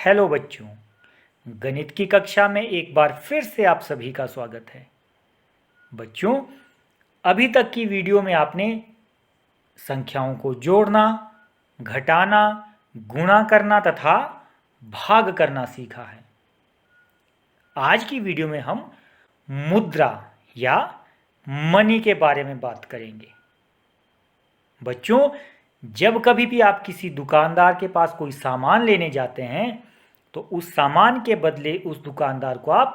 Hello बच्चों, गणित की कक्षा में एक बार फिर से आप सभी का स्वागत है। बच्चों, अभी तक की वीडियो में आपने संख्याओं को जोड़ना, घटाना, गुणा करना तथा भाग करना सीखा है। आज की वीडियो में हम मुद्रा या मनी के बारे में बात करेंगे। बच्चों, जब कभी भी आप किसी दुकानदार के पास कोई सामान लेने जाते हैं तो उस सामान के बदले उस दुकानदार को आप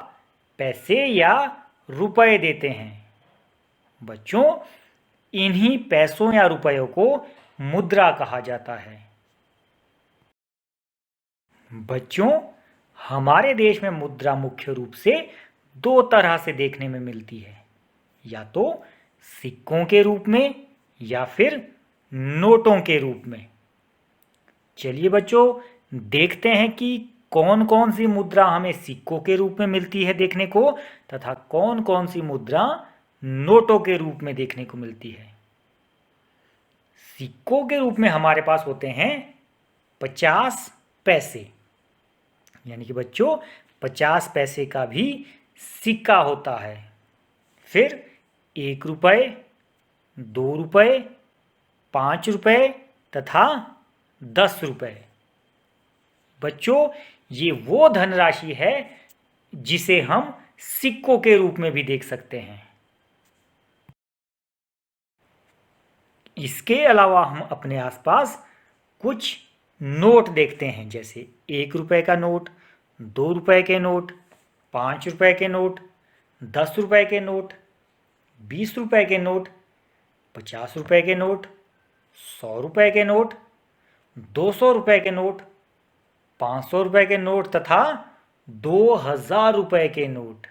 पैसे या रुपए देते हैं। बच्चों, इन्हीं पैसों या रुपयों को मुद्रा कहा जाता है। बच्चों, हमारे देश में मुद्रा मुख्य रूप से दो तरह से देखने में मिलती है, या तो सिक्कों के रूप में या फिर नोटों के रूप में। चलिए बच्चों, देखते हैं कि कौन कौन सी मुद्रा हमें सिक्कों के रूप में मिलती है देखने को तथा कौन कौन सी मुद्रा नोटों के रूप में देखने को मिलती है। सिक्कों के रूप में हमारे पास होते हैं 50 पैसे, यानी कि बच्चों 50 पैसे का भी सिक्का होता है। फिर 1 रुपये, 2 रुपये, 5 रुपये तथा 10 रुपये। बच्चों, ये वो धनराशि है जिसे हम सिक्कों के रूप में भी देख सकते हैं। इसके अलावा हम अपने आसपास कुछ नोट देखते हैं, जैसे 1 रुपये का नोट, 2 रुपये के नोट, 5 रुपये के नोट, 10 रुपये के नोट, 20 रुपये के नोट, 50 रुपये के नोट, 100 रुपये के नोट, 200 रुपये के नोट, 500 रुपये के नोट तथा 2000 रुपये के नोट।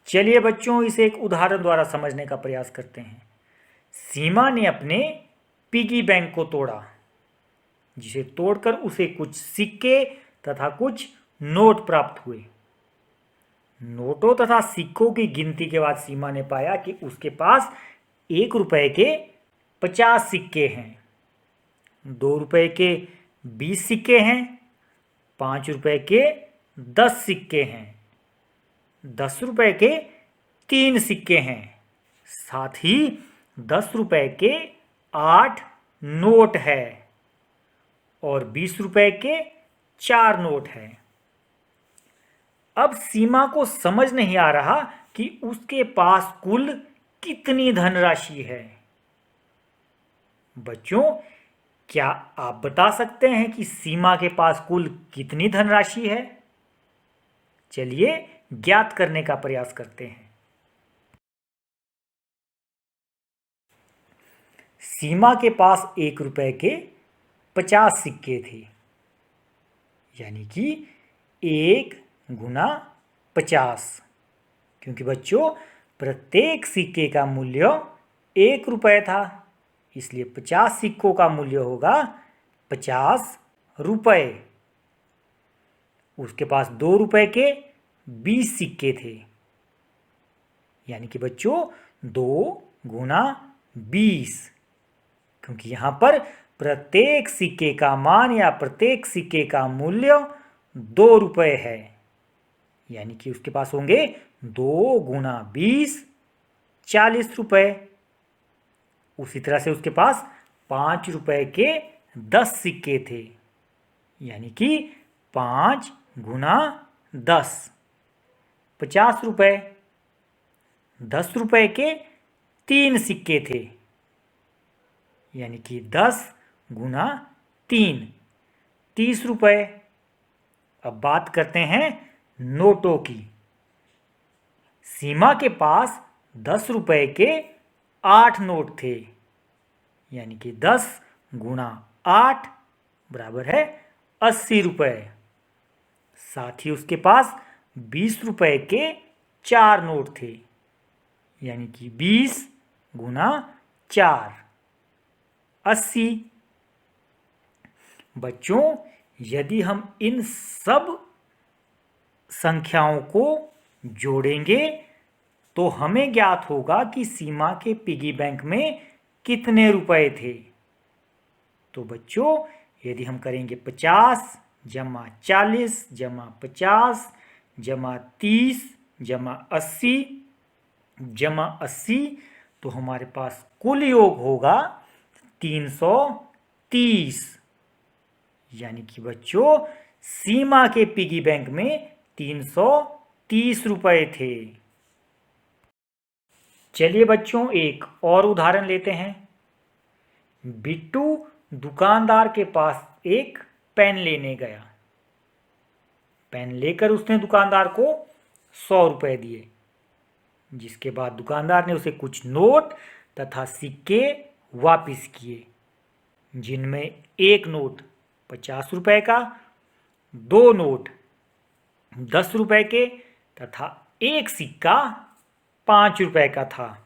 चलिए बच्चों, इसे एक उदाहरण द्वारा समझने का प्रयास करते हैं। सीमा ने अपने पिगी बैंक को तोड़ा, जिसे तोड़कर उसे कुछ सिक्के तथा कुछ नोट प्राप्त हुए। नोटों तथा सिक्कों की गिनती के बाद सीमा ने पाया कि उसके पास 1 रुपये के 50 सिक्के हैं, 2 रुपये के 20 सिक्के हैं, 5 रुपये के 10 सिक्के हैं, 10 रुपये के 3 सिक्के हैं, साथ ही 10 रुपये के 8 नोट है और 20 रुपये के 4 नोट है। अब सीमा को समझ नहीं आ रहा कि उसके पास कुल कितनी धनराशि है। बच्चों, क्या आप बता सकते हैं कि सीमा के पास कुल कितनी धनराशि है? चलिए ज्ञात करने का प्रयास करते हैं। सीमा के पास 1 रुपये के 50 सिक्के थे, यानी कि 1 गुना 50, क्योंकि बच्चों प्रत्येक सिक्के का मूल्य 1 रुपये था, इसलिए 50 सिक्कों का मूल्य होगा 50 रुपये। उसके पास 2 रुपये के 20 सिक्के थे, यानी कि बच्चों 2 गुना 20, क्योंकि यहां पर प्रत्येक सिक्के का मान या प्रत्येक सिक्के का मूल्य 2 रुपये है, यानी कि उसके पास होंगे 2 गुना 20 40 रुपये। उसी तरह से उसके पास 5 रुपये के 10 सिक्के थे, यानी कि 5 गुना 10 50 रुपये। 10 रुपये के 3 सिक्के थे, यानी कि 10 गुना 3 30 रुपये। अब बात करते हैं नोटों की। सीमा के पास 10 रुपये के 8 नोट थे, यानी कि 10 गुना 8 बराबर है 80 रुपये। साथ ही उसके पास 20 रुपये के 4 नोट थे, यानी कि 20 गुना 4 80। बच्चों, यदि हम इन सब संख्याओं को जोड़ेंगे तो हमें ज्ञात होगा कि सीमा के पिगी बैंक में कितने रुपए थे। तो बच्चों, यदि हम करेंगे 50 जमा 40 जमा 50 जमा 30 जमा 80 जमा 80, तो हमारे पास कुल योग होगा 330। यानी कि बच्चों सीमा के पिगी बैंक में 330 रुपए थे। चलिए बच्चों एक और उदाहरण लेते हैं। बिट्टू दुकानदार के पास एक पेन लेने गया। पेन लेकर उसने दुकानदार को 100 रुपए दिए, जिसके बाद दुकानदार ने उसे कुछ नोट तथा सिक्के वापस किए, जिनमें एक नोट 50 रुपए का, 2 नोट 10 रुपए के तथा एक सिक्का 5 रुपए का था।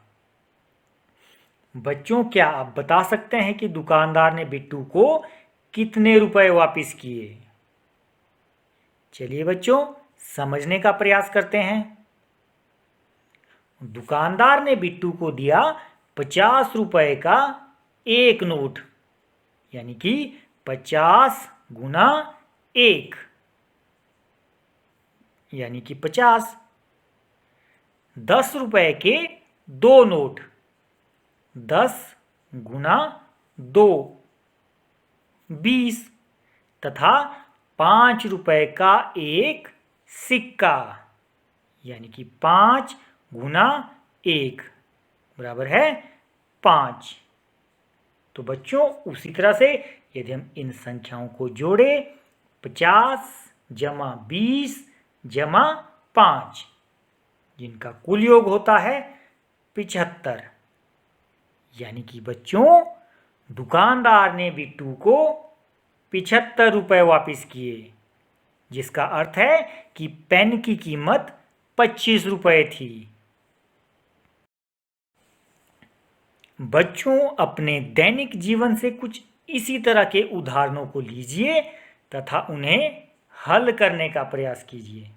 बच्चों क्या आप बता सकते हैं कि दुकानदार ने बिट्टू को कितने रुपए वापस किए? चलिए बच्चों समझने का प्रयास करते हैं। दुकानदार ने बिट्टू को दिया 50 रुपए का एक नोट, यानी कि 50 गुना 1 यानी कि 50। 10 रुपए के 2 नोट, 10 गुना 2 20 तथा 5 रुपए का एक सिक्का, यानी कि 5 गुना 1 बराबर है 5। तो बच्चों उसी तरह से यदि हम इन संख्याओं को जोड़े 50 जमा 20 जमा 5, जिनका कुल योग होता है 75। यानी कि बच्चों दुकानदार ने बिट्टू को 75 रुपए वापस किए, जिसका अर्थ है कि पेन की कीमत 25 रुपए थी। बच्चों अपने दैनिक जीवन से कुछ इसी तरह के उदाहरणों को लीजिए तथा उन्हें हल करने का प्रयास कीजिए।